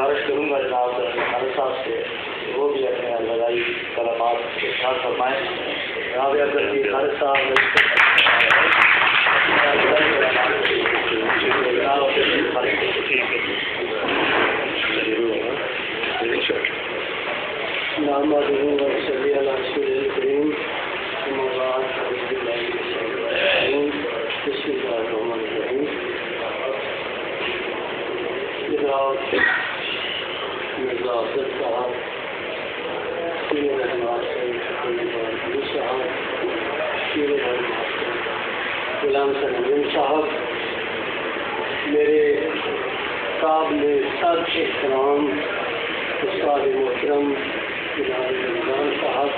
गुजारिश करूँगा जनाब खालिद साहब से वो भी अपने लगाई कलामात इरशाद फरमाएँ। जनाब अगर जी खालिद साहब गुलाम सलीम साहब, मेरे काबिल सद एहतराम उस्ताद मोहतरम रमज़ान साहब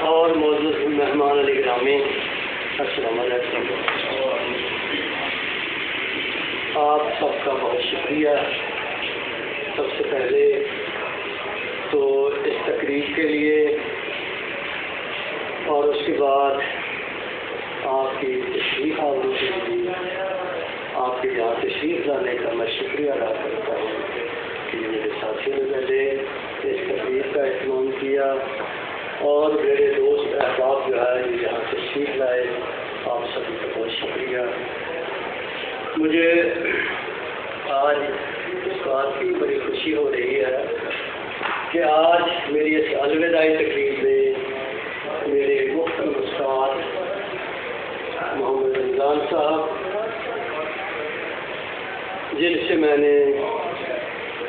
और मौजूद मेहमान अली ग्रामी, अस्सलाम वालेकुम। आप सबका बहुत शुक्रिया। सबसे पहले तो इस तकरीर के लिए और उसके बाद आपकी तशरीफ़ आवरी के लिए आपके यहाँ तशरीफ़ लाने का मैं शुक्रिया अदा करता हूँ कि मेरे साथियों ने पहले इस तकरीर का एहतमाम किया और मेरे दोस्त अहबाब जो है यहाँ तशरीफ़ लाए। आप सभी का बहुत शुक्रिया। मुझे आज इस बात की बड़ी खुशी हो रही है कि आज मेरी इस अलविदाई तकरीर में मेरे मुख्तरम उस्ताद मोहम्मद रमज़ान साहब, जिनसे मैंने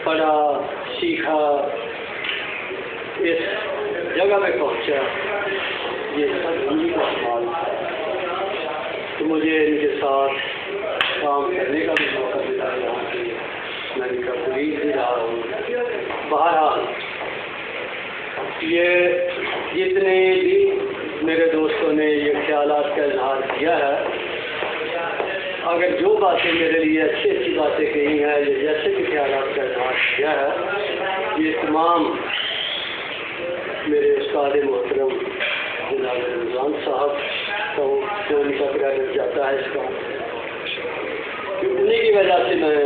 पढ़ा सीखा, इस जगह पे पहुंचा, ये सब उन्हीं का सवाल था। तो मुझे इनके साथ काम करने का भी मौका मिला। यहाँ से मैं इनका मुरीद भी रहा हूँ। बहरहाल ये जितने भी मेरे दोस्तों ने ये ख्यालात का इजहार किया है, अगर जो बातें मेरे लिए अच्छी अच्छी बातें कही हैं, ये जैसे भी ख्यालात का इजहार किया है, ये तमाम मेरे उस्ताद मोहतरम जनाब रमज़ान साहब को उनका क्रेडिट जाता है इसका। उन्हीं की वजह से मैं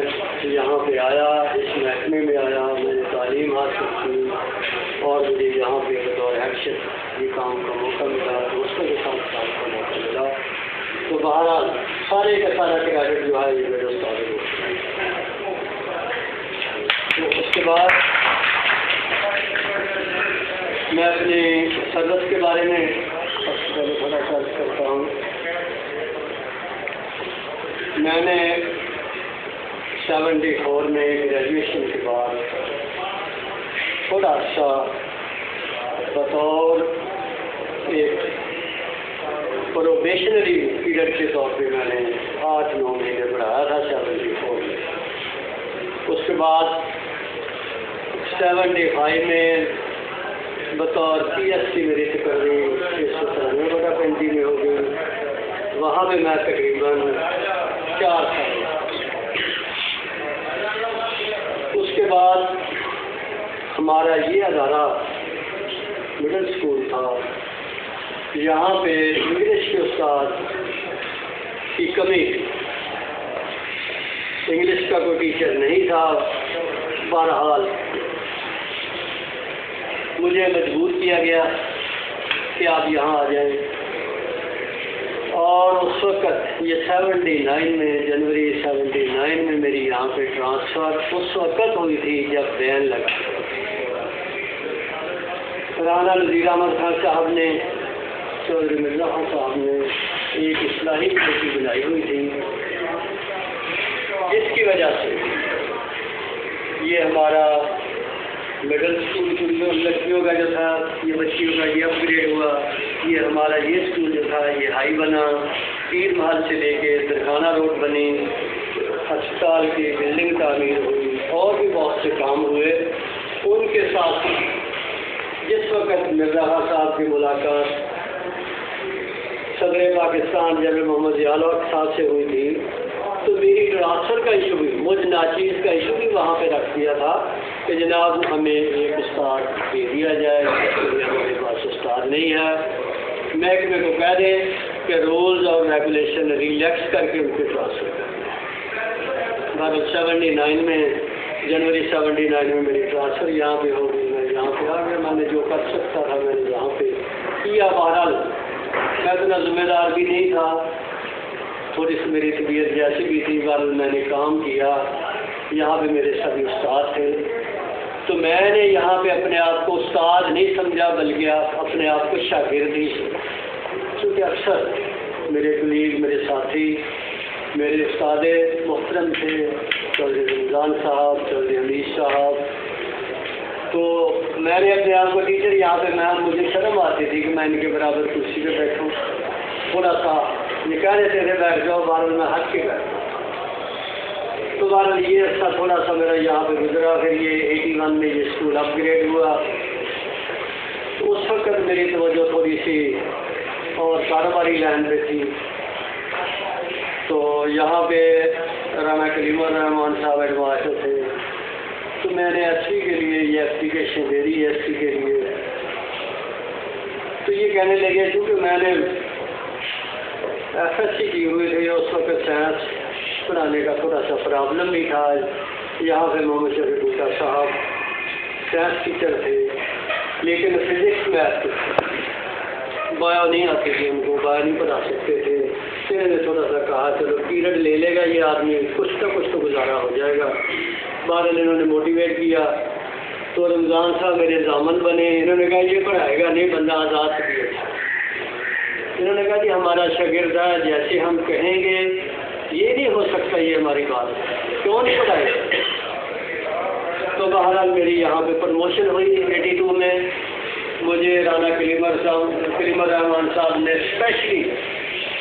यहाँ पे आया, इस महकमे में आया, मैंने तालीम हासिल की और मुझे यहाँ पे बतौर एक्शन ये काम का मौका मिला, दोस्तों के साथ काम का मौका मिला। तो बहरहाल सारे का सारा क्रेडिट जो है ये मेरे उस्ताद को। तो उसके बाद मैं अपने सरदस्त के बारे में सबसे पहले थोड़ा सा करता हूँ। मैंने 74 में ग्रेजुएशन के बाद थोड़ा सा बतौर एक प्रोबेशनरी पीरियड के तौर पे मैंने 8-9 महीने पढ़ाया था 74 में। उसके बाद 75 में बतौर PhD मेरी तकरीर 193 में हो गई। वहाँ पे मैं तकरीबन 4 साल। उसके बाद हमारा ये अदारा मिडिल स्कूल था। यहाँ पे इंग्लिश के उस्ताद की कमी थी, इंग्लिश का कोई टीचर नहीं था। बहरहाल मुझे मजबूर किया गया कि आप यहाँ आ जाएं। और उस वक़्त ये 79 में, जनवरी 79 में मेरी यहाँ पे ट्रांसफ़र उस वक़्त हुई थी जब बैन लगा। राना नज़ीर अहमद खान साहब ने, चौधरी मिर्ज़ा खान साहब ने एक इस्लाही कमेटी बनाई हुई थी, जिसकी वजह से ये हमारा मिडिल स्कूल जो लड़कियों का जो था, ये बच्चियों का ये अपग्रेड हुआ। ये हमारा ये स्कूल जो था ये हाई बना, पीर महल से लेके दरखाना रोड बनी, अस्पताल की बिल्डिंग तामीर हुई और भी बहुत से काम हुए। उनके साथ जिस वक़्त मिर्ज़ा खान साहब की मुलाकात सदर पाकिस्तान जनरल मोहम्मद ज़ियाउल साहब से हुई थी, तो मेरी ट्रांसफ़र का इशू भी, मुझ नाचीज़ का इशू भी वहाँ पे रख दिया था कि जनाब हमें एक उस्ताद दे दिया जाए, हमारे पास उस्ताद नहीं है। महकमे को कह दें कि रूल्स और रेगुलेशन रिलैक्स करके उनके ट्रांसफ़र करें। बहरहाल 79 में, जनवरी 79 में मेरी ट्रांसफ़र यहाँ पे हो गई। मैं यहाँ पे आ गया, मैंने जो कर सकता था मैंने यहाँ पे किया। बहरहाल मैं इतना ज़िम्मेदार भी नहीं था, थोड़ी सी मेरी तबीयत जैसी भी थी, बहरहाल मैंने काम किया। यहाँ पे मेरे सभी उस्ताद थे, तो मैंने यहाँ पे अपने आप को उस्ताद नहीं समझा, बल्कि अपने आप को शागिर्द ही समझा। क्योंकि अक्सर मेरे कलीग, मेरे साथी, मेरे उस्ताद मोहतरम थे, चौधरी रमज़ान साहब, चौधरी हमीद साहब, तो मैंने अपने आप को टीचर यहाँ पे मुझे शर्म आती थी कि मैं इनके बराबर कुर्सी पे बैठूँ। थोड़ा सा ये कह रहे थे बैठ जाओ, बहरहाल मैं हट के बैठा। तो बहरहाल ये अच्छा थोड़ा सा मेरा यहाँ पे गुजरा। फिर ये 81 में ये स्कूल अपग्रेड हुआ, तो उस वक्त मेरी तवज्जो थोड़ी सी और कारोबारी लाइन पे थी। तो यहाँ पे राना कलीमुर रहमान साहब एडवाइजर थे, तो मैंने एसपी के लिए ये एप्लीकेशन दे दी एसपी के लिए। तो ये कहने लगे क्योंकि मैंने एफएससी की हुई थी, उस वक्त साइंस पढ़ाने का थोड़ा सा प्रॉब्लम भी था। यहाँ पे मोहम्मद शफी भुट्टा साहब साइंस टीचर थे, लेकिन फिजिक्स मैथ बायो नहीं आती थी उनको, बायो नहीं पढ़ा सकते थे। फिर मैंने थोड़ा सा कहा चलो पीरियड ले लेगा ये आदमी, कुछ ना कुछ तो गुजारा हो जाएगा। बहरहाल इन्होंने मोटिवेट किया, तो रमज़ान साहब मेरे जामन बने। इन्होंने कहा ये पढ़ाएगा नहीं, बंदा आज़ाद भी अच्छा। इन्होंने कहा जी हमारा शागिर्द है, जैसे हम कहेंगे ये नहीं हो सकता, ये हमारी बात क्यों नहीं पढ़ाएगा। तो बहरहाल मेरी यहाँ पे प्रमोशन हुई 82 में। मुझे राना कलीमुर रहमान साहब ने स्पेशली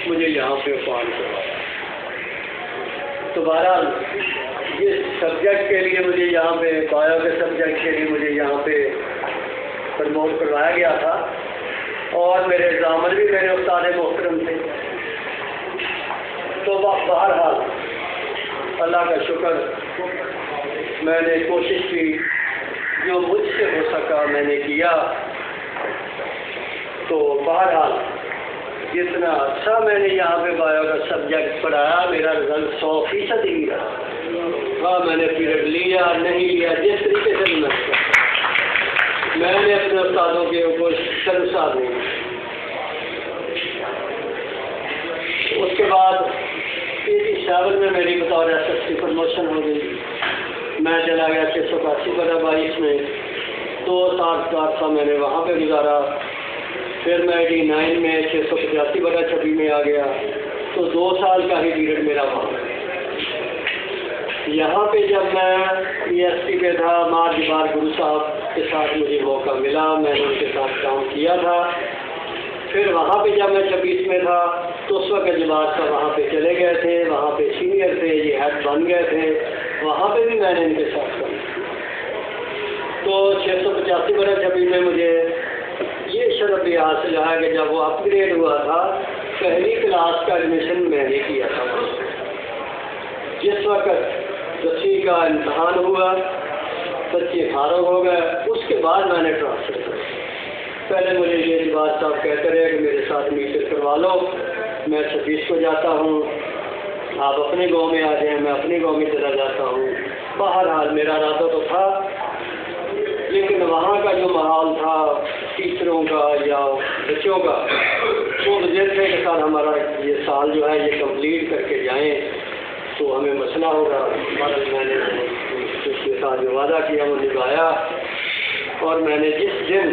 मुझे यहाँ पे अपॉइंट करवाया। तो बहरहाल जिस सब्जेक्ट के लिए मुझे यहाँ पे, बायो के सब्जेक्ट के लिए मुझे यहाँ पे प्रमोट करवाया गया था, और मेरे एग्जामर भी मेरे उस्ताद मोहतरम थे। तो बहरहाल अल्लाह का शुक्र, मैंने कोशिश की, जो मुझसे हो सका मैंने किया। तो बहरहाल जितना अच्छा मैंने यहाँ पे बायो का सब्जेक्ट पढ़ाया, मेरा रिजल्ट 100% ही रहा। हाँ मैंने पीरियड लिया नहीं लिया, जिस तरीके से मैंने अपने उस्तादों के ऊपर शर्मसार नहीं। उसके बाद 87 में मेरी बतौर एसएससी प्रमोशन हो गई। मैं चला गया 685 में, 2 साल का मैंने वहाँ पे गुजारा। फिर मैं 89 में 685 में आ गया, तो 2 साल का ही पीरियड मेरा वहाँ। यहाँ पे जब मैं ESP पे था, मार जबार गुरु साहब के साथ मुझे मौका मिला, मैंने उनके साथ काम किया था। फिर वहाँ पे जब मैं 26 में था, तो उस वक्त जबार साहब वहाँ पे चले गए थे, वहाँ पे सीनियर थे, ये हेड बन गए थे, वहाँ पे भी मैंने इनके साथ काम किया। तो 685 में मुझे ये शर्फ भी हासिल है कि जब वो अपग्रेड हुआ था, पहली क्लास का एडमिशन मैंने किया था। जिस वक्त 10वीं का इम्तहान हुआ, बच्चे फारग हो गए, उसके बाद मैंने ट्रांसफ़र किया। पहले मुझे ये बात साहब कहते रहे कि मेरे साथ मीटर करवा लो, मैं 26 को जाता हूँ, आप अपने गांव में आ जाएं, मैं अपने गांव में चला जाता हूँ। बहरहाल मेरा इरादा तो था, लेकिन वहाँ का जो माहौल था टीचरों का या बच्चों का, वो वजह थे कि सर हमारा ये साल जो है ये कंप्लीट करके जाएं तो हमें मसला होगा। मैंने उसके साथ जो वादा किया वो निभाया, और मैंने जिस दिन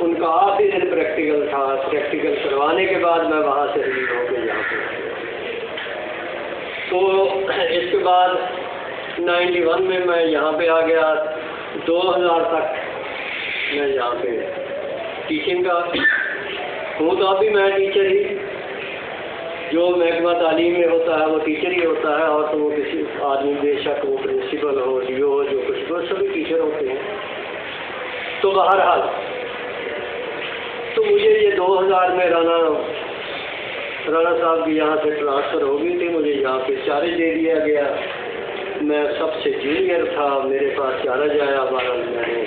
उनका आखिरी दिन प्रैक्टिकल था, प्रैक्टिकल करवाने के बाद मैं वहाँ से रिलीव होकर यहाँ पे। तो इसके बाद 91 में मैं यहाँ पे आ गया। 2000 तक मैं यहाँ पे टीचिंग का हूँ, तो अभी मैं टीचर ही, जो महकमा तालीम में होता है वो टीचर ही होता है, और तो वो किसी आदमी बेशक वो प्रिंसिपल हो, डीओ हो, जो कुछ हो, सभी टीचर होते हैं। तो बहरहाल तो मुझे ये 2000 में राना साहब की यहाँ से ट्रांसफ़र हो गई थी, मुझे यहाँ पे चार्ज दे दिया गया। मैं सबसे जूनियर था, मेरे पास चार्ज आया। बहरहाल मैंने,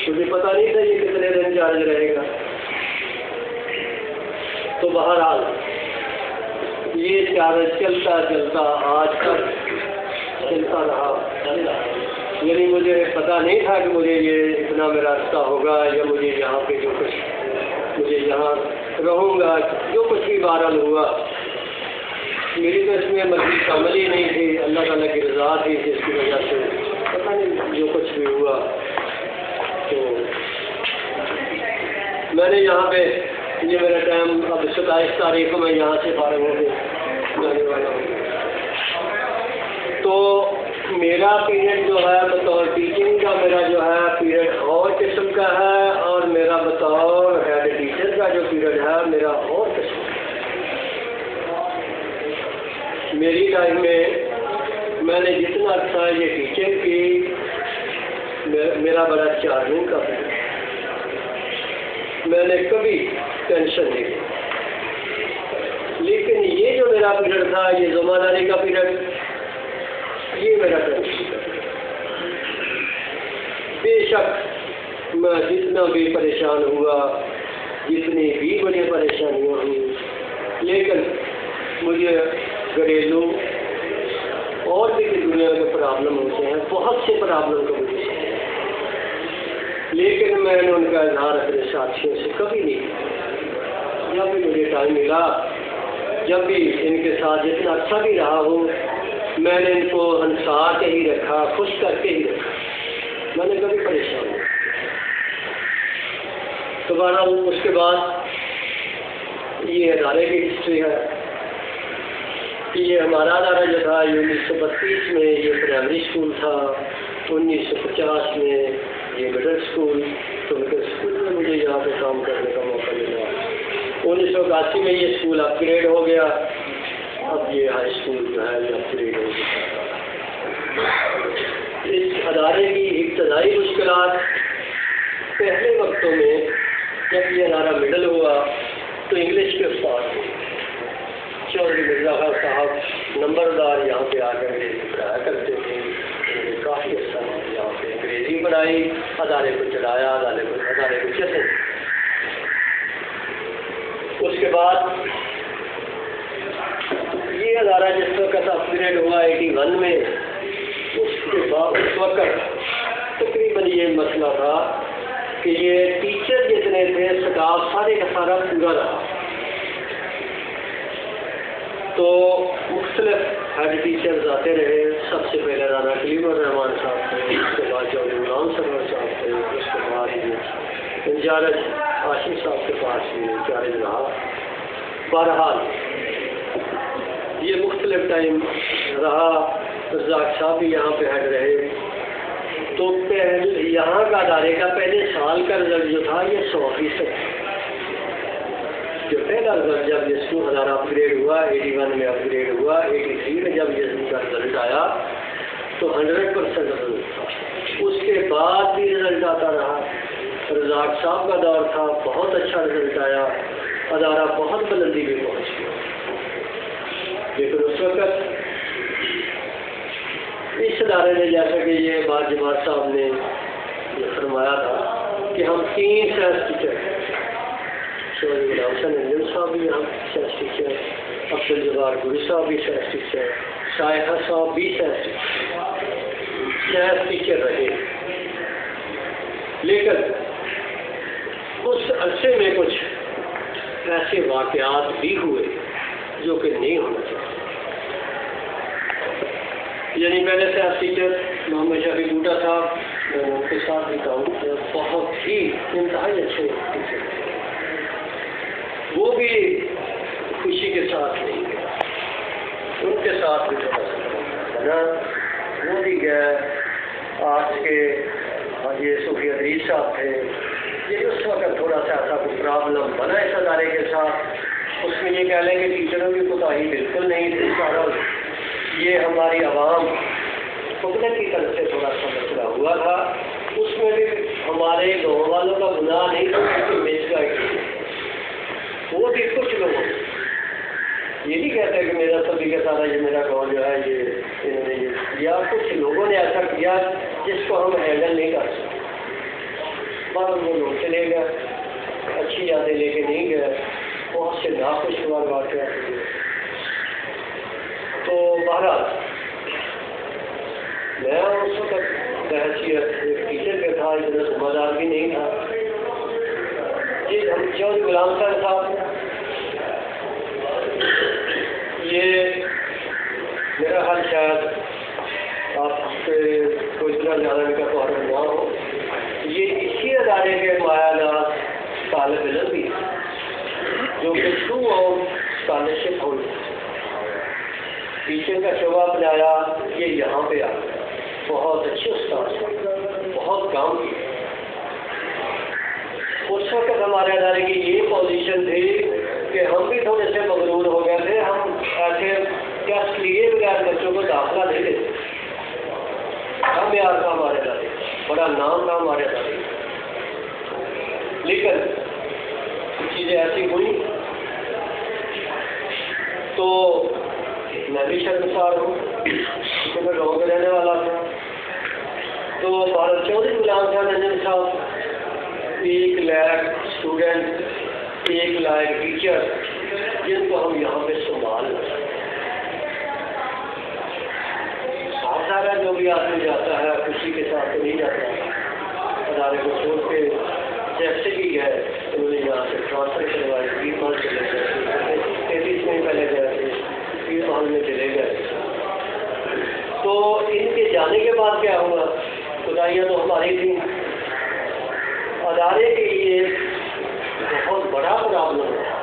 मुझे पता नहीं था ये कितने दिन चार्ज रहेगा। तो बहरहाल ये चार्ज चलता चलता आज तक चलता रहा। यानी मुझे पता नहीं था कि मुझे ये इतना मेरा रास्ता होगा, या मुझे यहाँ पे जो कुछ मुझे यहाँ रहूँगा, जो कुछ भी बहरहाल हुआ, मेरी तो इसमें मर्जी शामिल ही नहीं थी। अल्लाह ताला की रज़ा थी, जिसकी वजह से पता नहीं जो कुछ भी हुआ। तो मैंने यहाँ पे ये मेरा टाइम अब 27 तारीख को मैं यहाँ से फारिग हो जाने वाला हूँ। तो मेरा पीरियड जो है बतौर टीचिंग का, मेरा जो है पीरियड और किस्म का है, और मेरा बतौर हेड टीचर का जो पीरियड है मेरा और किस्म का है। मेरी लाइफ में मैंने जितना अच्छा ये टीचिंग की, मेरा बड़ा चार्मिंग का पीरियड, मैंने कभी टेंशन नहीं ली। लेकिन ये जो मेरा पीरियड था, ये ज़िम्मेदारी का पीरियड, ये मेरा टेंशन का पीरियड। बेशक मैं जितना भी परेशान हुआ, जितनी भी बड़ी परेशानियाँ हुई, लेकिन मुझे घरेलू और भी दुनिया में प्रॉब्लम होते हैं, बहुत से प्रॉब्लम का मुझे, लेकिन मैंने उनका इजहार अपने साथियों से कभी नहीं किया। जब भी मुझे टाइम मिला, जब भी इनके साथ जितना अच्छा भी रहा हो, मैंने इनको हंसा के ही रखा, खुश करके ही रखा, मैंने कभी परेशान नहीं। तो बहरहाल उसके बाद ये अदारे की हिस्ट्री है कि ये हमारा अदारा जो था, ये 1932 में ये प्राइमरी स्कूल था, 1950 में ये मिडिल स्कूल। तो मिडिल स्कूल में मुझे यहाँ पे काम करने का मौका मिला। 1981 में ये स्कूल अपग्रेड हो गया, अब ये हाई स्कूल जो है ये अपग्रेड हो गया। इस अदारे की इब्तदाई मुश्किलात पहले वक्तों में, जब ये अदारा मिडल हुआ तो इंग्लिश के उस्ताद चौधरी मिर्ज़ा खान साहब नंबरदार यहाँ पे आकर अंग्रेज़ी पढ़ाया करते थे। उन्होंने काफ़ी अच्छा यहाँ पे अंग्रेज़ी पढ़ाई, अदारे को चलाया, अदारे को चले। उसके बाद ये अदारा जिस वक्त अपग्रेड हुआ 81 में, उसके बाद उस वक्त तकरीबन ये मसला था कि ये टीचर जितने थे, स्टाफ सारे का सारा पूरा रहा। तो मुख्तलिफ हेड टीचर्स आते रहे। सबसे पहले राना कलीमुर रहमान साहब थे, उसके बाद चौधरी गुलाम सरवर साहब थे, उसके बाद इंचार्ज आशिम साहब के पास भी इंचार्ज रहा। बहरहाल ये मुख्तलिफ टाइम रहा। रज़ाक साहब भी यहाँ पे हेड रहे। तो पहले यहाँ का अदारे का पहले साल का रिजल्ट जो था ये 100%। जो पहला रिजल्ट जब ये स्कूल अदारा अपग्रेड हुआ, 81 में अपग्रेड हुआ, 83 में जब ये इसका रिजल्ट आया तो 100% रिजल्ट था। उसके बाद भी रिजल्ट आता रहा। रज़ाक साहब का दौर था, बहुत अच्छा रिजल्ट आया, अदारा बहुत बुलंदी में पहुँच गया। लेकिन उस वक्त इस अदारे ने, जैसा कि ये बात जमात साहब ने फरमाया था कि हम 3 साइंस टीचर हैं। चौधरी गुलाम सरवर साहब भी यहाँ साइंस टीचर, अब्दुल जब्बार गुरी साहब भी साइंस टीचर, शायखा साहब भी साइंस टीचर रहे। लेकिन उस अरसे में कुछ ऐसे वाक़यात भी हुए जो कि नहीं होना चाहिए। यानी मैंने साइंस टीचर मोहम्मद शफी बूटा साहब, मैंने उनके साथ भी काम किया, बहुत ही इंतहाई अच्छे टीचर थे। वो भी खुशी के साथ नहीं गए, उनके साथ भी थोड़ा सा ना, वो भी गए। आज के ये सूफी अदरीस साहब थे, ये उस वक्त थोड़ा सा ऐसा कोई प्रॉब्लम बना इस अदारे के साथ। उसमें ये कह लें कि टीचरों की कोताही बिल्कुल नहीं थी। सारा ये हमारी आवाम हुकूमत की तरफ से थोड़ा सा मसला हुआ था। उसमें भी हमारे गाँव वालों का गुनाह नहीं था कि मिसगाइड, वो भी कुछ लोगों ये नहीं कहते कि मेरा सभी का सारा ये मेरा गाँव जो है ये इन्होंने ये किया। कुछ लोगों ने ऐसा किया जिसको हम हैंडल नहीं कर सकते। पर वो लोग चले गए, अच्छी यादें लेके नहीं गए, बहुत से नाखुशगवार वाक़या हुए। तो बहरहाल मैं उस वक्त बहसीत टीचर के था, इतना जिम्मेदार भी नहीं था। जी हम चौधरी गुलाम सर साहब, ये मेरा हाल शायद आपसे कोई इतना ज़्यादा इनका तो हर ना हो, ये इसी अदारे के मायानात तालिब इल्म भी जो कि थ्रू आउट स्कॉलरशिप हो टीचर का शोभा अपनाया, ये यहाँ पे आ गया। बहुत अच्छे उस्ताद, बहुत काम किए। उस वक्त हमारे अदारे की ये पोजीशन थी कि हम भी थोड़े से मगरूर हो गए थे। हम ऐसे टेस्ट लिए बगैर बच्चों को दाखिला नहीं देते। हम यार था हमारे अदारे, बड़ा नाम था हमारे अदारे। लेकिन चीज़ें ऐसी हुई तो मैं भी शर्मसार हूँ, क्योंकि मैं गाँव में रहने वाला था। तो भारत चौधरी गुलाम खान नंजन साहब, 1 लाख स्टूडेंट, 1 लाख टीचर, जिनको हम यहाँ पे संभाल सारा जो भी आदमी जाता है खुशी के साथ तो नहीं जाता। अदारे को छोड़ के जैसे ही है उन्होंने यहाँ से ट्रांसफर करवाई, 20 माह चले गए, 33 में पहले गए थे, 20 माह में चले गए। तो इनके जाने के बाद क्या हुआ, खुदाइयाँ तो हमारी थी। अदारे के लिए बहुत बड़ा प्रॉब्लम है।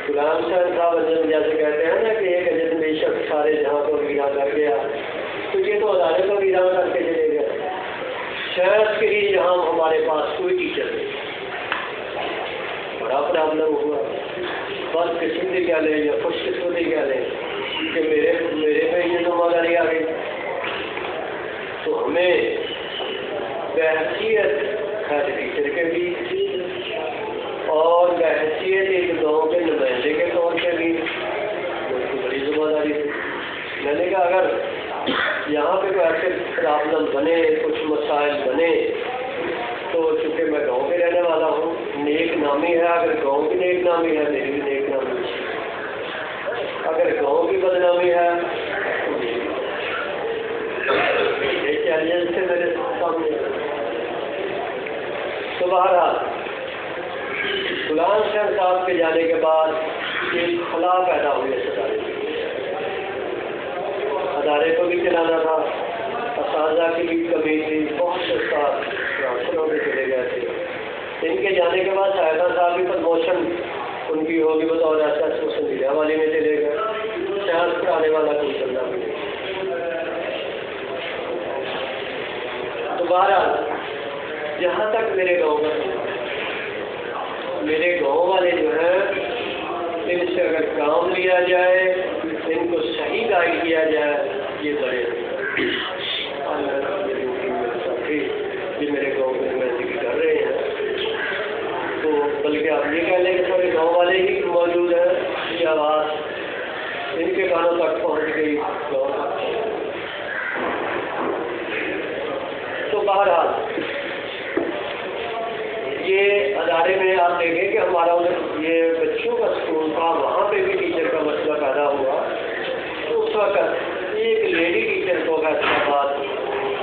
गुलाम साहब जैसे कहते हैं ना कि एक अजन बेशक सारे जहाँ को वीरा कर गया, तो ये तो अदारे को वीरा करके चले गए। शायद के लिए जहाँ हमारे पास कोई टीचर नहीं, बड़ा प्रॉब्लम हुआ। बस किस्मती क्या लें या खुशकिस्मती क्या लें कि मेरे पे ये जिम्मेदारी आ गई। तो हमें बहसीत हेड टीचर के भी और बहसीत एक गाँव के नुमाइंदे के तौर पर भी बड़ी जिम्मेदारी थी। मैंने कहा अगर यहाँ पे कोई ऐसे प्रॉब्लम बने, कुछ मसाइल बने, तो चूँकि मैं गाँव में रहने वाला हूँ, नेक नामी है, अगर गाँव की नेक नामी है मेरी भी नेक नामी है, अगर गाँव की बदनामी है तो ये चैलेंज थे मेरे सामने। तो बहरहाल गुलाम साहब के जाने के बाद एक खला पैदा हुई इस अदारे को भी चलाना था, असाजा की भी कमी थी, बहुत से उस्ताद ट्रांसफर में चले गए थे। इनके जाने के बाद साहिदा साहब की प्रमोशन उनकी होगी बतौर एस मीडिया वाले में चले गए। शायद कराने वाला कोई चलना भी नहीं। दोबारा जहाँ तक मेरे गाँव का, मेरे गाँव वाले जो हैं, इनसे अगर काम लिया जाए, इनको सही गाइड किया जाए, ये बड़े ये मेरे गाँव में नुमाइंदगी कर रहे हैं। तो बल्कि आप ये कह लें कि थोड़े गाँव वाले ही मौजूद हैं, ये आवाज़ इनके कानों तक पहुँच गई गाँव तक। तो बहरहाल ये अदारे में आप देखें कि हमारा ये बच्चों का स्कूल था, वहाँ पे भी टीचर का मसला पैदा हुआ। तो उस वक्त एक लेडी टीचर को फैसलाबाद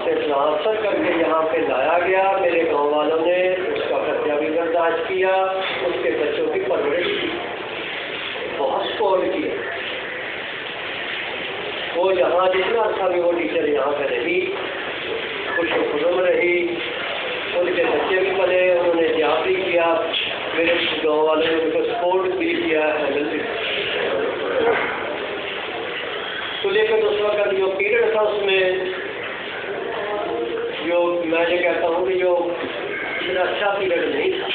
से ट्रांसफ़र करके यहाँ पे लाया गया। मेरे गांव वालों ने उसका खर्चा भी बर्दाश्त किया, उसके बच्चों की परवरिश की, बहुत सपोर्ट किया। वो यहाँ जितना अच्छा भी वो टीचर यहाँ पे रही, खुशखुशम रही, उनके बच्चे भी पले, उन्होंने जॉब भी किया, मेरे गाँव वालों ने उनको सपोर्ट भी किया, हैंडल भी। तो लेकिन उस वक्त जो पीरियड था उसमें जो मैं ये कहता हूँ कि जो इतना अच्छा पीरियड नहीं था,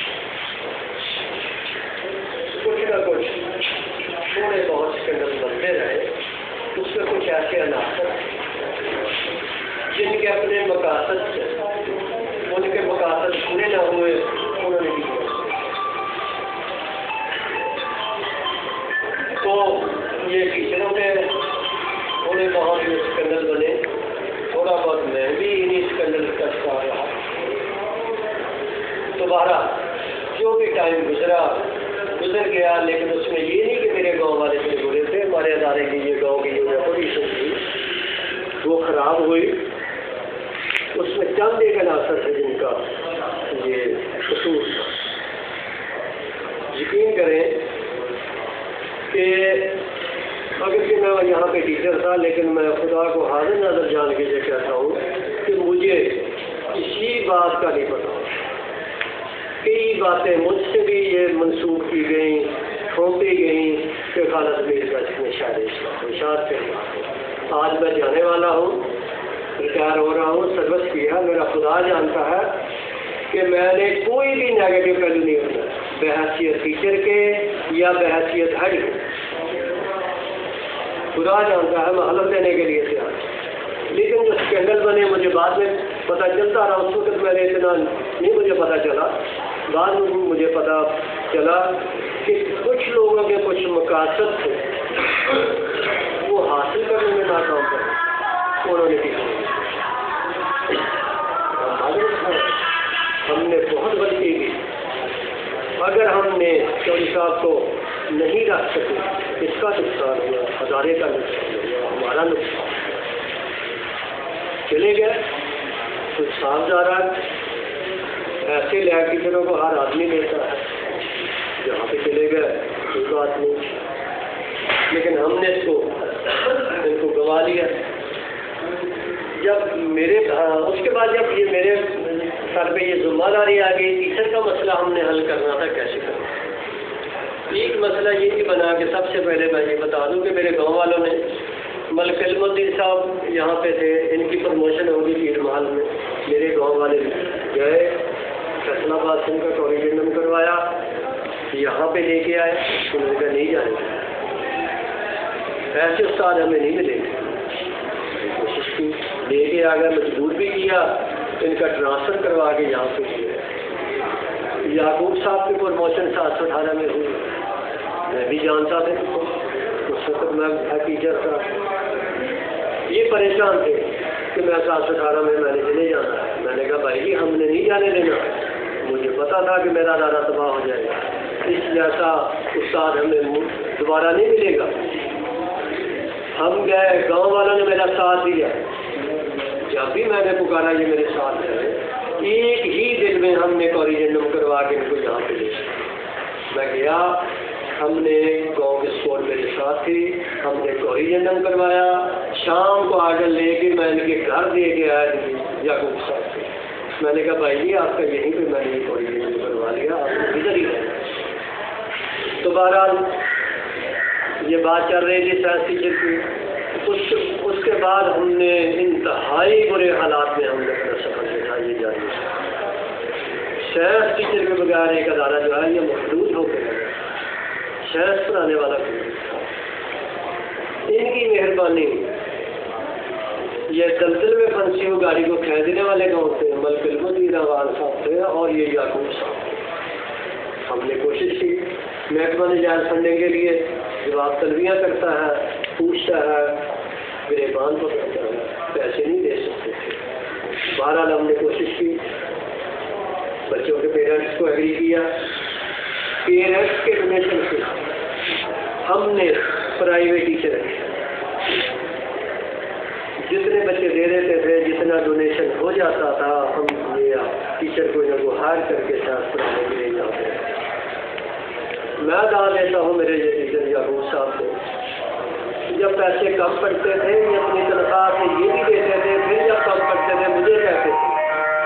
कुछ ना कुछ थोड़े बहुत स्कैंडल बनते रहे। उसमें कुछ ऐसे अनासर जिनके अपने मकासद से उनके मकासद पूरे न हुए, उन्होंने किया। तो ये टीचरों के थोड़े बहुत स्कैंडल बने, थोड़ा बहुत मैं भी इन्हीं स्कैंडल का शिकार रहा। तो बहरहाल जो भी टाइम गुजर गया, लेकिन उसमें ये नहीं कि मेरे गांव वाले बड़े बुरे थे। हमारे अदारे की ये गाँव की जो पोजीशन थी वो खराब हुई, उसमें चंद एक अनासर थे जिनका ये कसूर था। यकीन करें कि अगर कि मैं यहाँ पे टीचर था, लेकिन मैं खुदा को हाजिर नजर जान के ये कहता हूँ कि मुझे किसी बात का नहीं पता। कई बातें मुझसे भी ये मंसूब की गई, थोपी गई कि खालिद मीर का इसमें शायद के आज मैं जाने वाला हूँ, रिटायर हो रहा हूँ, सर्विस किया। मेरा खुदा जानता है कि मैंने कोई भी नेगेटिव पहलू नहीं होता बहैसियत टीचर के या बहैसियत हेड के। खुदा जानता है, मैं हलफ देने के लिए तैयार। लेकिन जो स्कैंडल बने मुझे बाद में पता चलता रहा, उस वक्त मैंने इतना नहीं मुझे पता चला। बाद में मुझे पता चला कि कुछ लोगों के कुछ मकासद थे, वो हासिल करने में नाकाम थे। उन्होंने हमने बहुत गलती की। अगर हमने चौधरी साहब को नहीं रख सके, इसका नुकसान हुआ, हजारे का नुकसान हुआ, हमारा नुकसान। चले गए, कुछ साफ जा रहा है, ऐसे लैब टीचरों को हर आदमी लेता है। जहाँ पे चले गए कोई बात नहीं, लेकिन हमने इनको गवा लिया। जब मेरे उसके बाद जब ये मेरे सर पे ये जिम्मेदारी आ गई, टीचर का मसला हमने हल करना था, कैसे करना। एक मसला ये भी बना कि सबसे पहले मैं ये बता दूं कि मेरे गांव वालों ने मलिक इल्मुद्दीन साहब यहाँ पे थे, इनकी प्रमोशन होगी पीर महल में। मेरे गांव वाले गए, फैसलाबाद से उनका टॉरिजेंडम करवाया, यहाँ पे लेके आए। उन्होंने कहा नहीं जाने, ऐसे उस्ताद हमें नहीं मिलेंगे। कोशिश की, लेके आ गया, मजबूर भी किया, इनका ट्रांसफ़र करवा के यहाँ पे किया। याकूब साहब की प्रमोशन 718 में हुई, मैं भी जानता था उस वक्त मैं टीचर था। ये परेशान थे कि मैं 718 में मैंने चले जाना है। मैंने कहा भाई जी हमने नहीं जाने देना, मुझे पता था कि मेरा दादा तबाह हो जाएगा, इस जैसा उस्ताद हमें दोबारा नहीं मिलेगा। हम गए, गांव वालों ने मेरा साथ दिया। जब भी मैंने पुकारा ये मेरे साथ है, एक ही दिन में हमने कॉरिजेंडम करवा के इनको यहाँ पे ले मैं गया। हमने गांव के स्कूल मेरे साथ थी, हमने कॉरिजेंडम करवाया। शाम को आर्डर लेके मैं इनके घर दे के आया याकूब साहब से। मैंने कहा भाई जी आपका यहीं पे मैंने कॉरिजेंडम करवा लिया, आपको इधर ही रहना। तो बहरहाल ये बात चल रही थी साइंस टीचर की। उसके बाद हमने इंतहाई बुरे हालात में हमने अपना सफर देखा। ये जारी साइंस टीचर के बगैर एक अदारा जो है ये महदूद होकर लगा। साइंस पढ़ाने वाला कोई था। इनकी मेहरबानी, ये दलदल में फंसी हुई गाड़ी को खरीदने वाले कौन थे? मलिक इल्मुद्दीन साहब थे और ये याकूब साहब। हमने कोशिश की, महकमा निजात फंडिंग के लिए जवाब तलबियाँ करता है, पूछता है, गिरेबान पकड़ता है, पैसे नहीं दे सकते थे। बहरहाल हमने कोशिश की, बच्चों के पेरेंट्स को एग्री किया। पेरेंट्स के डोनेशन से हमने प्राइवेट टीचर रखे। जितने बच्चे दे देते थे, जितना डोनेशन हो जाता था, हम ये टीचर को इनको हायर करके साथ पढ़ाने के लिए जाते हैं। मैं दान देता हूँ मेरे ये टीचर याकूब साहब को। जब पैसे कम पड़ते थे ये अपनी तनख्वाह से ये भी देते थे, फिर जब कम पड़ते थे मुझे कहते थे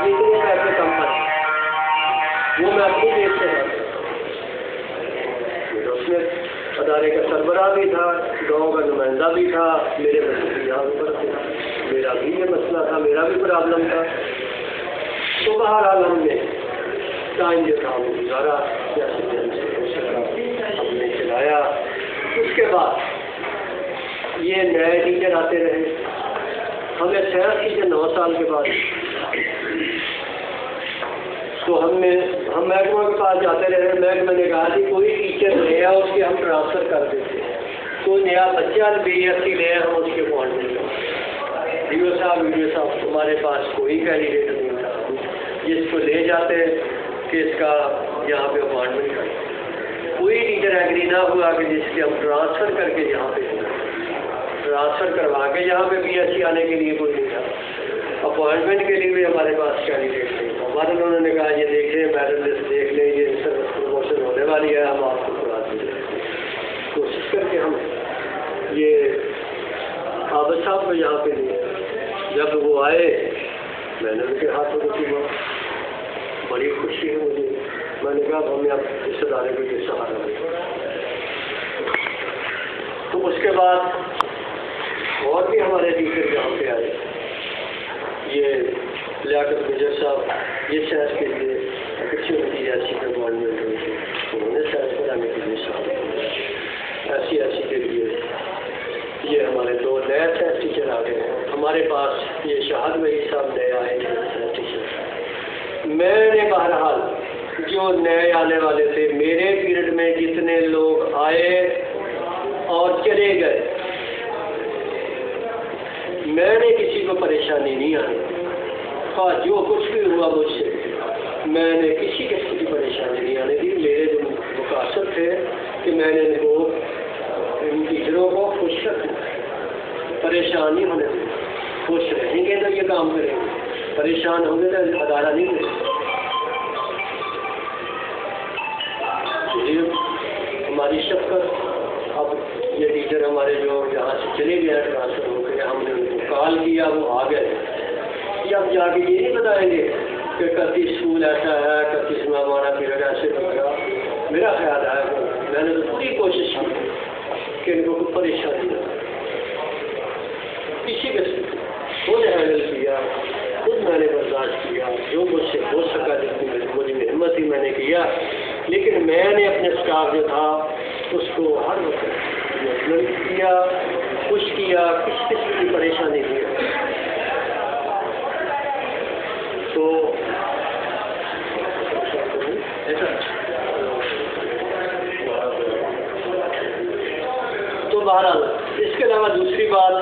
इतने पैसे कम पड़े, वो मैं अपनी जेब से जाता। उसमें अदारे का सरबराह भी था, गांव का नुमाइंदा भी था, मेरे बच्चे यहाँ ऊपर थे, मेरा भी ये मसला था, मेरा भी प्रॉब्लम था। तो बहरहाल हमने टाइम जो था वो गुजारा, जैसे हमने चलाया। उसके बाद ये नए टीचर आते रहे। हमें साइंस टीचर 9 साल के बाद, तो हम महकमा के पास जाते रहे। महकमा ने कहा कि कोई टीचर नया उसके हम ट्रांसफ़र कर देते हैं, कोई नया बच्चा BSc ले हम उसके अपॉइंटमेंट करते। वीडियो साहब तुम्हारे पास कोई कैंडिडेट नहीं था, जिसको ले जाते कि इसका यहाँ पे अपॉइंटमेंट करते। कोई टीचर एग्री ना हुआ कि जिसके हम ट्रांसफ़र करके यहाँ पे ट्रांसफ़र करवा के यहाँ पे BSc आने के लिए कोई नहीं था। अपॉइंटमेंट के लिए भी हमारे पास कैंडिडेट नहीं था। बाद में उन्होंने कहा ये देखें, मैरिट लिस्ट देख लें, ये सर्विस प्रमोशन होने वाली है, हम आपको करा देंगे। कोशिश करके हम ये आबद साहब को यहाँ पे लिए। जब वो आए मैंने उनके हाथों को छुआ, बड़ी खुशी है मुझे। मैंने कहा हमें अब इस अदारे को ये सहारा दें। तो उसके बाद और भी हमारे टीचर यहाँ पे आए। ये लियाकत गुजर साहब, ये शहर के लिए अच्छी ऐसी गवर्नमेंट हुई थी, उन्होंने शहर कराने के लिए शामिल ऐसी के लिए ये हमारे 2 नए शहर टीचर आ गए हैं। हमारे पास ये शहाद वही साहब नए आए थे टीचर। मैंने बहरहाल जो नए आने वाले थे, मेरे पीरियड में जितने लोग आए और चले गए, मैंने किसी को परेशानी नहीं आने दी। हाँ, जो कुछ भी हुआ मुझसे, मैंने किसी किस्म की परेशानी नहीं आने दी। मेरे जो मुकासद थे कि मैंने इनको इन टीचरों को खुश रखना, परेशान नहीं होने दें। खुश रहेंगे तो ये काम करेंगे, परेशान होंगे तो अदारा नहीं करेंगे। हमारी शक्कर, अब ये टीचर हमारे जो यहाँ से चले गए ट्रांसफ़र हो गए, हमने उनको कॉल किया, वो आ गए। अब जाके ये नहीं बताएंगे कि कभी स्कूल ऐसा है, कभी इसमें हमारा पीरियड ऐसे होगा। मेरा ख्याल है मैंने तो पूरी कोशिश की कि इनको कोई परेशानी ना, किसी के खुद हैंडल किया, खुद मैंने बर्दाश्त किया, जो मुझसे हो सका, जितनी मुझे हिम्मत थी मैंने किया। लेकिन मैंने अपने स्टाफ जो था उसको हर वक्त किया, खुश किया, किसी किस्म की परेशानी नहीं है। तो बहरहाल इसके अलावा दूसरी बात,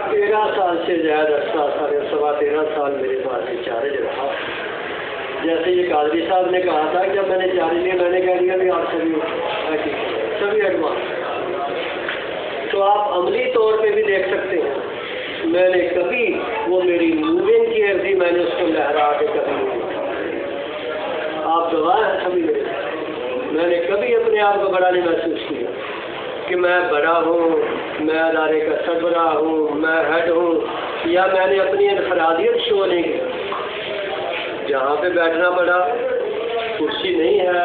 13 साल से ज़्यादा 13.25 साल मेरे पास इंचार्ज रहा। जैसे ये कादरी साहब ने कहा था, जब मैंने चार्ज लिया मैंने कह दिया कि आप सभी एडवांस। तो आप अमली तौर पे भी देख सकते हैं, मैंने कभी वो मेरी मूविंग चेयर थी, मैंने उसको लहरा के कभी नहीं देखा। आप गवाह हैं सभी मेरे। मैंने कभी अपने आप को बड़ा नहीं महसूस किया कि मैं बड़ा हूँ, मैं अदारे का सरबराह हूँ, मैं हेड हूँ, या मैंने अपनी इनफरादियत शो नहीं की। जहाँ पे बैठना पड़ा, कुर्सी नहीं है,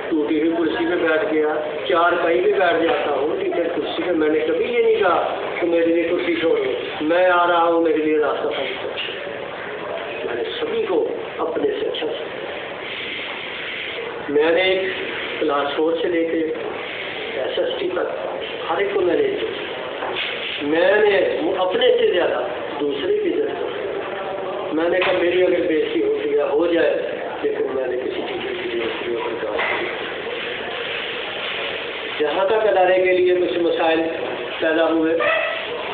टूटी हुई कुर्सी पे बैठ गया, 4 कहीं भी बैठ जाता हूँ टीचर कुर्सी पे। मैंने कभी ये नहीं कहा कि मेरे लिए कुर्सी छोड़ो, मैं आ रहा हूँ, मेरे लिए रास्ता समझो। मैंने सभी को अपने से अच्छा समझा। मैंने क्लास 4 से लेके SST तक हर एक को मैंने अपने से ज़्यादा दूसरे की इज्जत। मैंने कहा मेरी अगर बेइज्जती होती है हो जाए, लेकिन मैंने किसी टीचर की बेइज्जती को बर्दाश्त किया। जहाँ तक अदारे के लिए कुछ मसाइल पैदा हुए,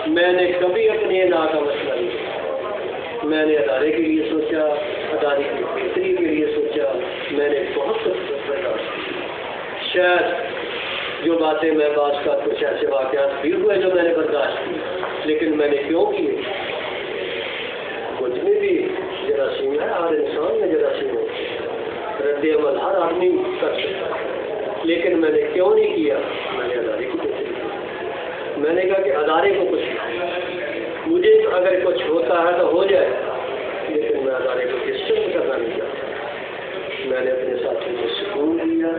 मैंने कभी अपने ना का मसला नहीं किया। मैंने अदारे के लिए सोचा, अदारे की बेहतरी के लिए सोचा, मैंने बहुत कुछ बर्दाश्त किया। शायद जो बातें मैं बात का कुछ ऐसे वाक़यात भी हुए जो मैंने बर्दाश्त किए, लेकिन मैंने क्यों किए? कुछ में भी जरासीम है, हर इंसान में जरासीम है, रद्द अमल हर आदमी कर सकता है, लेकिन मैंने क्यों नहीं किया? मैंने अदारे की बेहतरी की। मैंने कहा कि अदारे को कुछ मुझे अगर कुछ होता है तो हो जाए, लेकिन मैं अदारे को डिस्टर्ब करना नहीं चाहता। मैंने अपने साथियों को सुकून दिया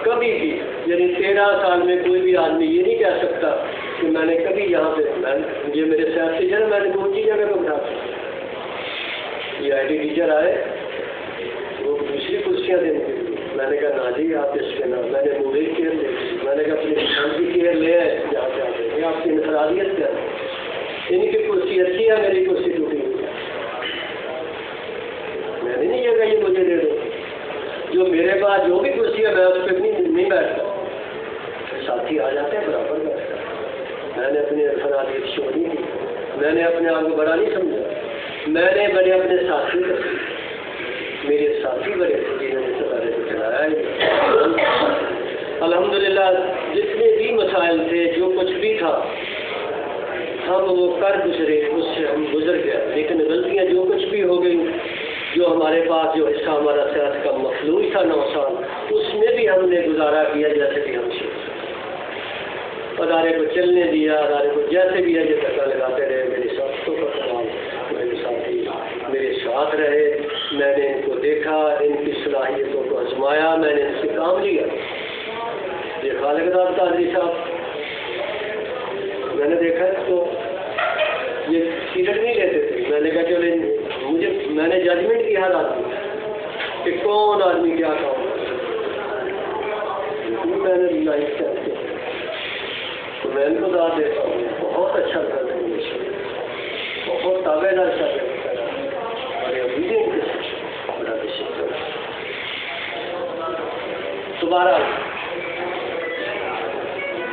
कभी भी। यानी 13 साल में कोई भी आदमी ये नहीं कह सकता कि मैंने कभी यहाँ पे ये मेरे साथ टीचर मैंने 2 जगह पे उठा। ये IT टीचर आए, वो दूसरी कुर्सियाँ देने के लिए, मैंने कहा ना जी आप इस पे ना, मैंने मूवी केयर ले, मैंने कहा अपनी इंसान की केयर ले आए, जहाँ से आते हैं आपकी इनफरादियत क्या है? इनकी कुर्सी अच्छी है, मेरी कुर्सी टूटी हुई है। मैंने नहीं कहा ये मुझे दे दो, जो मेरे पास जो भी कुर्सी है मैं उस पर नहीं बैठता, साथी आ जाते हैं बराबर बैठता। मैंने अपनी इनफरादियत शो नहीं की, मैंने अपने आप को बड़ा नहीं समझा। मैंने बड़े अपने साथी को, मेरे साथी बड़े जिन्होंने सवारे को चलाया। अल्हम्दुलिल्लाह जितने भी मसाइल थे, जो कुछ भी था, हम वो कर गुजरे, उससे हम गुजर गए। लेकिन गलतियाँ जो कुछ भी हो गई, जो हमारे पास जो हिस्सा हमारा सियासत का मखलूज था 9 साल, उसमें भी हमने गुजारा किया जैसे भी हम अदारे को चलने दिया, अदारे को जैसे भी है जैसे धक्का लगाते रहे। मेरे साथियों का सवाल, मेरे साथी मेरे साथ रहे, मैंने इनको देखा, इनकी सलाहियतों को आजमाया, मैंने इनसे काम लिया। ये खालिकदार कादरी साहब मैंने देखा तो ये सीरत नहीं लेते थे। मैंने कहा चलो मैंने जजमेंट किया आदमी कि कौन आदमी क्या काम मैंने लाइफ करके तो मैं इनको दाद देता हूँ। बहुत अच्छा करते हैं, बहुत ताबेदार करते हैं, बड़ा विशेष। दोबारा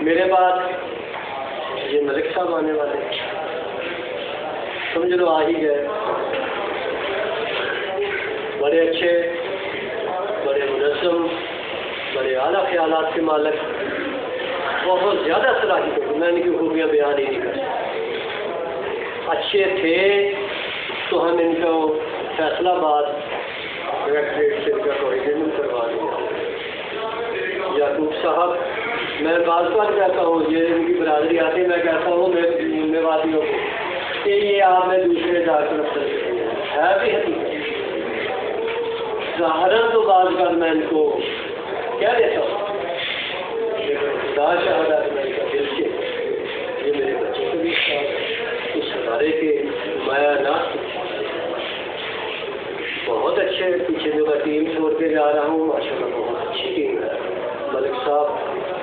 मेरे पास ये मलिक साहब आने वाले, समझ लो आ ही गए। बड़े अच्छे, बड़े मुनज़्ज़म, बड़े आला ख्यालात के मालिक, बहुत ज़्यादा सलाहियत है। मैं इनकी खूबियाँ बयान ही नहीं कर सकता। अच्छे थे तो हम इनको फैसलाबाद डायरेक्टरेट से इनका कोऑर्डिनेशन करवा दिया। याकूब साहब, मैं बार बार कहता हूँ, ये इनकी बरादरी आती है, मैं कहता हूँ मेवादियों को कि ये आप में दूसरे डॉक्टर है भी हकीकत। ज़ाहरन तो बात कर मैं इनको क्या देता हूँ, खुदा शहादा मैं इनका दिल से, ये मेरे बच्चों को भी उस हमारे के माया नाथ बहुत अच्छे। पीछे जो मैं टीम छोड़ के जा रहा हूँ, माशाल्लाह बहुत अच्छी टीम है। मलिक साहब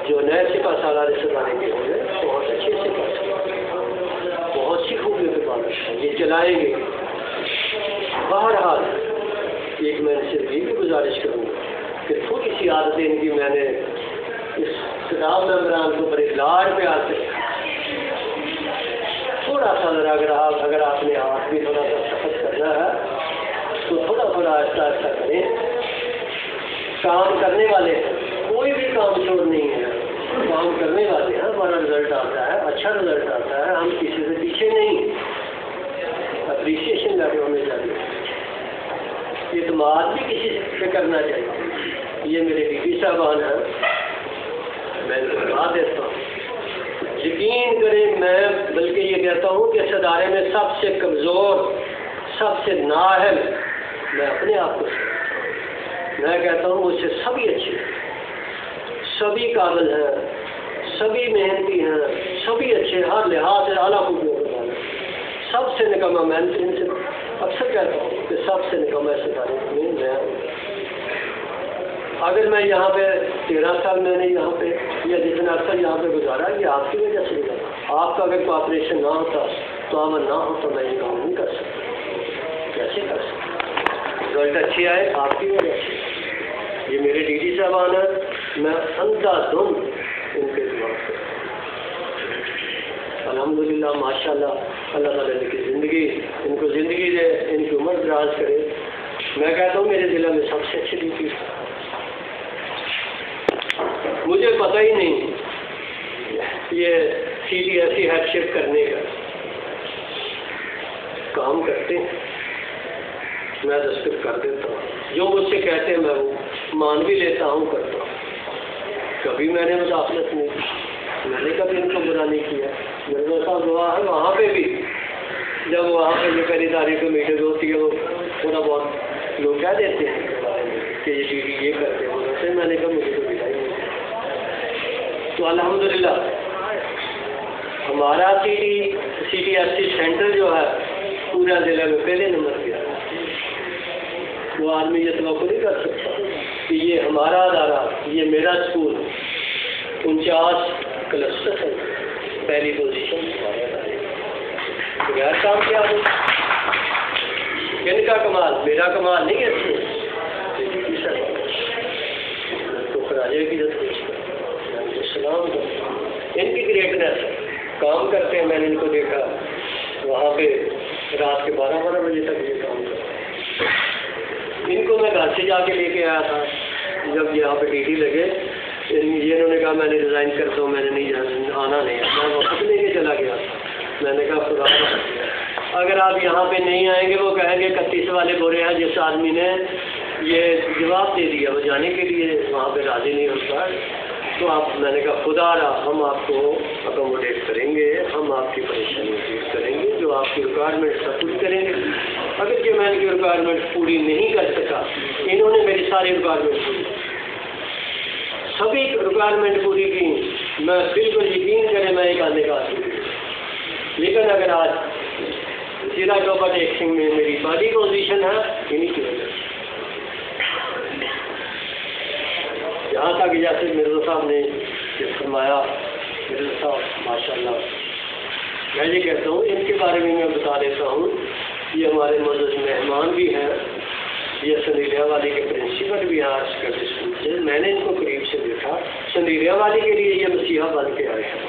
जो नए सिपा सालार सदाने के होंगे, बहुत अच्छे सिपा सालार, बहुत सी खूबियों के बारिश है, ये चलाएंगे। बहरहाल एक मैं इनसे ये भी गुजारिश करूँगा कि थोड़ी सी आदतें इनकी मैंने इस किताब मेम्बरान को बड़े लाड प्यार से थोड़ा सा अगर आपने हाथ भी थोड़ा सा सख्त करना है तो थोड़ा ऐसा करें। काम करने वाले कोई भी काम छोड़ नहीं है, काम करने वाले हैं, हमारा रिजल्ट आता है, अच्छा रिजल्ट आता है, हम किसी से पीछे नहीं। अप्रिसिएशन लगे होने चाहिए, इत्मीनान भी किसी से करना चाहिए। ये मेरे बीबी साहबान हैं, मैं इनको बता देता हूँ, यकीन करें, मैं बल्कि ये कहता हूँ कि सदारे में सबसे कमज़ोर, सबसे नाअहल मैं अपने आप को, मैं कहता हूँ मुझसे सभी अच्छे, सभी काबिल हैं, सभी मेहनती हैं, सभी अच्छे, हर लिहाज से आला खूबियों के बारे। सबसे निकम्मा, मैं इनसे अक्सर कहता हूँ कि सबसे निकम्मा सदारे में मैं। अगर मैं यहाँ पे 13 साल मैंने यहाँ पे या जितना अर्सा यहाँ पे गुजारा, ये आपकी वजह से गुजारा। आपका अगर कोऑपरेशन ना होता तो अमन ना होता, मैं ये काम नहीं कर सकता। कैसे कर सकता? रिजल्ट अच्छे आए आपकी वजह से। ये मेरे डीडी साहबान हैं, मैं अंधाधुंध इनके दुआ करता हूँ। अल्हम्दुलिल्लाह, माशाल्लाह, अल्लाह ताला इनकी ज़िंदगी, इनको ज़िंदगी दे, इनकी उम्र दराज करे। मैं कहता हूँ मेरे ज़िले में सबसे अच्छी ड्यूटी, मुझे पता ही नहीं ये CDSE हेडशिप करने का काम करते हैं। मैं दस्तखत कर देता हूँ, जो मुझसे कहते हैं मैं वो मान भी लेता हूँ, करता हूँ। कभी मैंने मुदाखलत नहीं की, मैंने कभी इनको बुरा नहीं किया। मेरे साथ दुआ है वहाँ पे भी, जब वहाँ पे जो खरीदारी की मीटिंग होती है, वो थोड़ा बहुत लोग कह देते हैं कि ये दीदी ये करते हैं, वैसे मैंने कहा मुझे तो दिखाई नहीं। तो अल्हम्दुलिल्लाह हमारा CDSE सेंटर जो है पूरा जिले में पहले नंबर पे है। वो आदमी ये तवक्को नहीं कर सकता कि ये हमारा अदारा, ये मेरा स्कूल 49 क्लस्टर है, पहली पोजीशन बगैर काम किया हो। इनका कमाल, मेरा कमाल नहीं है। तो खराजे की सलाम, इनकी ग्रेटनेस काम करते हैं। मैंने इनको देखा वहाँ पे रात के 12 बजे तक ये काम करते। इनको मैं घर से जाके लेके आया था, जब यहाँ पे ड्यूटी लगे ये इन्होंने कहा मैंने रिज़ाइन कर दो, मैंने नहीं आना नहीं है, मैं वापस लेके चला गया। मैंने कहा खुदा अगर आप यहाँ पे नहीं आएंगे वो कहेंगे 31 वाले बोले हैं, जिस आदमी ने ये जवाब दे दिया वो जाने के लिए वहाँ पे राज़ी नहीं होता। तो आप, मैंने कहा खुदा हम आपको अकोमोडेट करेंगे, हम आपकी परेशानी दूर करेंगे, जो आपकी रिक्वायरमेंट सब पूरी करेंगे। अगर ये मैंने की रिक्वायरमेंट पूरी नहीं कर सका, इन्होंने मेरी सारी रिक्वायरमेंट पूरी, सभी रिक्वायरमेंट पूरी की, मैं बिल्कुल यकीन करें मैं एक आने का आदमी। लेकिन अगर आज जिला टॉपर एक्सिंग में मेरी बड़ी पोजीशन है इन्हीं की वजह से। यहाँ तक जैसे मिर्ज़ा साहब ने ये फरमाया, मिर्ज़ा साहब माशाल्लाह, मैं ये कहता हूँ इनके बारे में मैं बता देता हूँ। ये हमारे मौजूद मेहमान भी हैं, ये संदीलिया वाली के प्रिंसिपल भी हैं आर्ट्स का स्कूल से। मैंने इनको करीब से देखा, संदीलिया वाली के लिए ये मसीहा बन के आए हैं।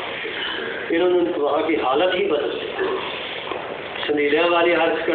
इन्होंने वहाँ की हालत ही बदल दी। संदीलिया वाली आर्ट्स कर